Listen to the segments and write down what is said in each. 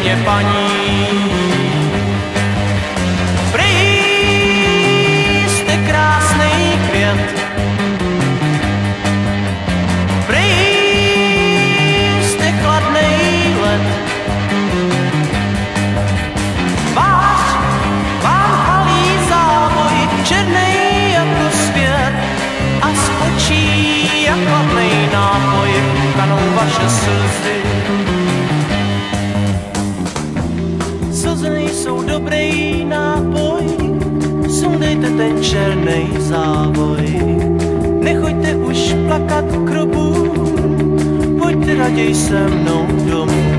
mě paní. Prý jste krásnej květ, prý jste chladnej led. Váš vám halí závoj, černej jako svět, a z očí jak chladnej nápoj kanou vaše slzy. Slzy nejsou dobrý nápoj, sundejte ten černej závoj. Nechoďte už plakat k hrobu, pojďte raději se mnou domů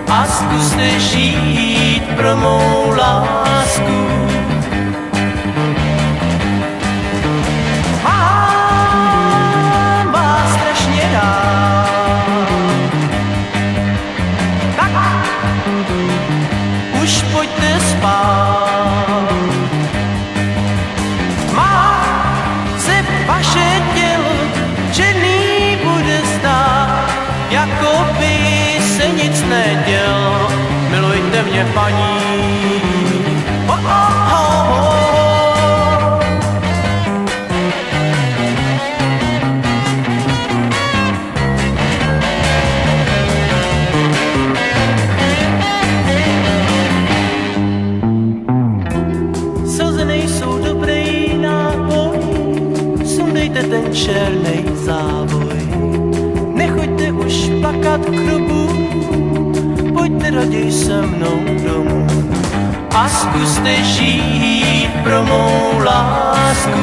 a zkuste žít pro mou lásku. Mám vás strašně rád, tak už pojďte spát. Má se vaše tělo černý bude zdát, jako by se nic nedělo. Milujte mě, paní. Oh, oh, oh, oh. Slzy nejsou dobrý nápoj, sundejte ten černej závoj. Nechoďte už plakat k hrobu, pojďte raději se mnou domů a zkuste žít pro mou lásku.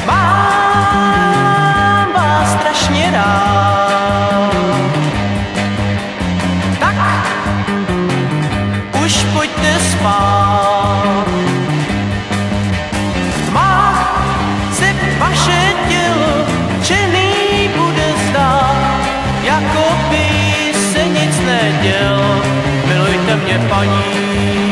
Mám vás strašně rád, tak už pojďte spát. V tmách se vaše tělo černý bude zdát, jako by se nic nedělo. Milujte mě, paní.